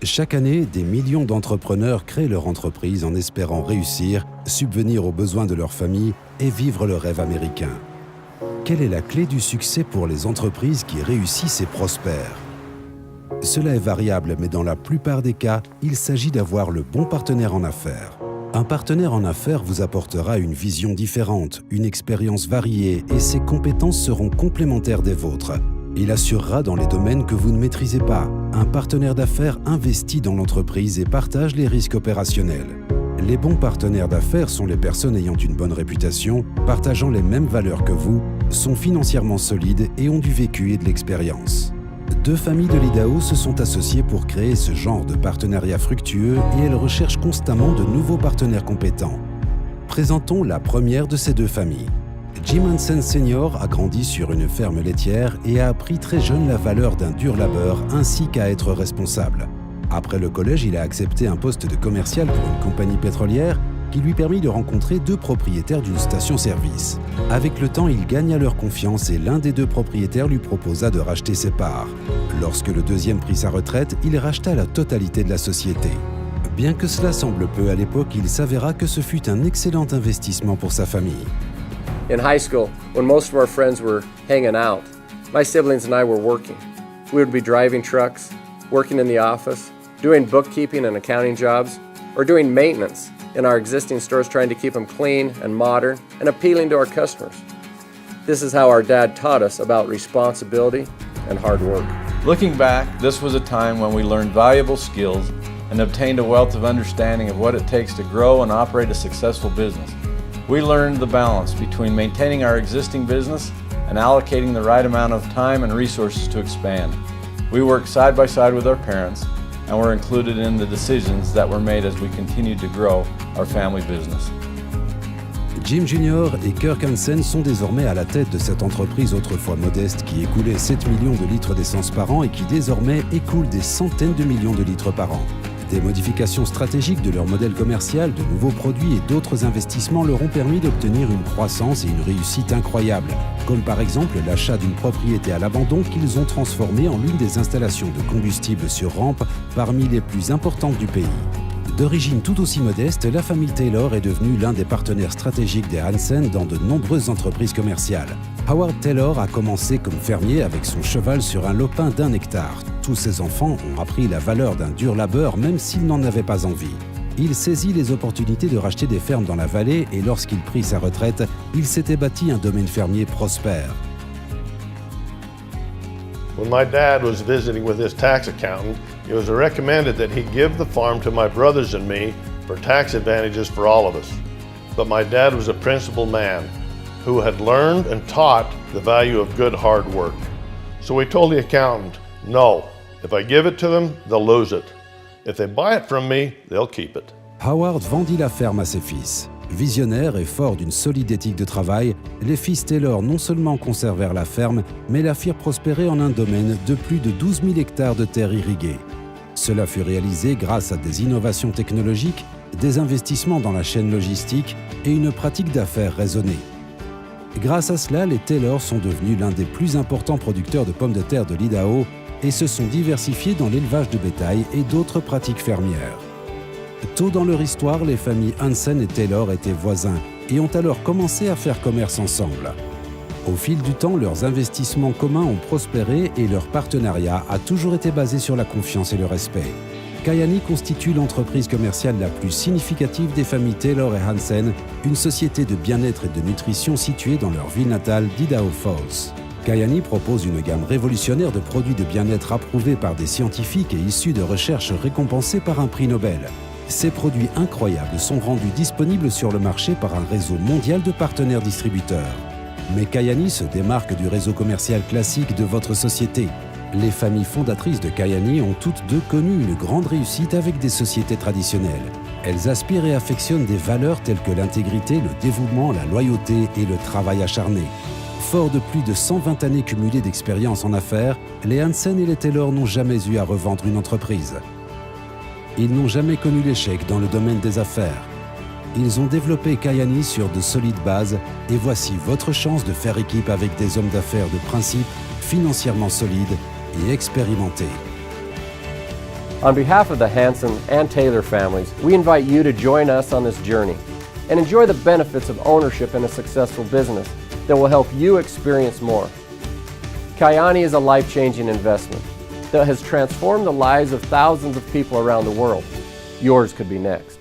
Chaque année, des millions d'entrepreneurs créent leur entreprise en espérant réussir, subvenir aux besoins de leur famille et vivre le rêve américain. Quelle est la clé du succès pour les entreprises qui réussissent et prospèrent? Cela est variable, mais dans la plupart des cas, il s'agit d'avoir le bon partenaire en affaires. Un partenaire en affaires vous apportera une vision différente, une expérience variée et ses compétences seront complémentaires des vôtres. Il assurera dans les domaines que vous ne maîtrisez pas. Un partenaire d'affaires investit dans l'entreprise et partage les risques opérationnels. Les bons partenaires d'affaires sont les personnes ayant une bonne réputation, partageant les mêmes valeurs que vous, sont financièrement solides et ont du vécu et de l'expérience. Deux familles de l'Idaho se sont associées pour créer ce genre de partenariat fructueux et elles recherchent constamment de nouveaux partenaires compétents. Présentons la première de ces deux familles. Jim Hansen Sr. a grandi sur une ferme laitière et a appris très jeune la valeur d'un dur labeur ainsi qu'à être responsable. Après le collège, il a accepté un poste de commercial pour une compagnie pétrolière qui lui permit de rencontrer deux propriétaires d'une station-service. Avec le temps, il gagna leur confiance et l'un des deux propriétaires lui proposa de racheter ses parts. Lorsque le deuxième prit sa retraite, il racheta la totalité de la société. Bien que cela semble peu à l'époque, il s'avéra que ce fut un excellent investissement pour sa famille. In high school, when most of our friends were hanging out, my siblings and I were working. We would be driving trucks, working in the office, doing bookkeeping and accounting jobs, or doing maintenance in our existing stores trying to keep them clean and modern and appealing to our customers. This is how our dad taught us about responsibility and hard work. Looking back, this was a time when we learned valuable skills and obtained a wealth of understanding of what it takes to grow and operate a successful business. We learned the balance between maintaining our existing business and allocating the right amount of time and resources to expand. We worked side by side with our parents and were included in the decisions that were made as we continued to grow our family business. Jim Jr. et Kirk Hansen sont désormais à la tête de cette entreprise autrefois modeste qui écoulait 7 millions de litres d'essence par an et qui désormais écoule des centaines de millions de litres par an. Des modifications stratégiques de leur modèle commercial, de nouveaux produits et d'autres investissements leur ont permis d'obtenir une croissance et une réussite incroyables, comme par exemple l'achat d'une propriété à l'abandon qu'ils ont transformée en l'une des installations de combustible sur rampe parmi les plus importantes du pays. D'origine tout aussi modeste, la famille Taylor est devenue l'un des partenaires stratégiques des Hansen dans de nombreuses entreprises commerciales. Howard Taylor a commencé comme fermier avec son cheval sur un lopin d'1 hectare. Tous ses enfants ont appris la valeur d'un dur labeur même s'ils n'en avaient pas envie. Il saisit les opportunités de racheter des fermes dans la vallée et lorsqu'il prit sa retraite, il s'était bâti un domaine fermier prospère. When my dad was visiting with his tax accountant, it was recommended that he give the farm to my brothers and me for tax advantages for all of us. But my dad was a principled man who had learned and taught the value of good hard work. So we told the accountant, no, if I give it to them, they'll lose it. If they buy it from me, they'll keep it. Howard vendit la ferme à ses fils. Visionnaires et forts d'une solide éthique de travail, les fils Taylor non seulement conservèrent la ferme, mais la firent prospérer en un domaine de plus de 12 000 hectares de terres irriguées. Cela fut réalisé grâce à des innovations technologiques, des investissements dans la chaîne logistique et une pratique d'affaires raisonnée. Grâce à cela, les Taylor sont devenus l'un des plus importants producteurs de pommes de terre de l'Idaho et se sont diversifiés dans l'élevage de bétail et d'autres pratiques fermières. Tôt dans leur histoire, les familles Hansen et Taylor étaient voisins et ont alors commencé à faire commerce ensemble. Au fil du temps, leurs investissements communs ont prospéré et leur partenariat a toujours été basé sur la confiance et le respect. Kyani constitue l'entreprise commerciale la plus significative des familles Taylor et Hansen, une société de bien-être et de nutrition située dans leur ville natale d'Idaho Falls. Kyani propose une gamme révolutionnaire de produits de bien-être approuvés par des scientifiques et issus de recherches récompensées par un prix Nobel. Ces produits incroyables sont rendus disponibles sur le marché par un réseau mondial de partenaires distributeurs. Mais Kyani se démarque du réseau commercial classique de votre société. Les familles fondatrices de Kyani ont toutes deux connu une grande réussite avec des sociétés traditionnelles. Elles aspirent et affectionnent des valeurs telles que l'intégrité, le dévouement, la loyauté et le travail acharné. Forts de plus de 120 années cumulées d'expérience en affaires, les Hansen et les Taylor n'ont jamais eu à revendre une entreprise. Ils n'ont jamais connu l'échec dans le domaine des affaires. Ils ont développé Kyani sur de solides bases et voici votre chance de faire équipe avec des hommes d'affaires de principe, financièrement solides et expérimentés. On behalf of the Hanson and Taylor families, we invite you to join us on this journey and enjoy the benefits of ownership in a successful business that will help you experience more. Kyani is a life-changing investment that has transformed the lives of thousands of people around the world. Yours could be next.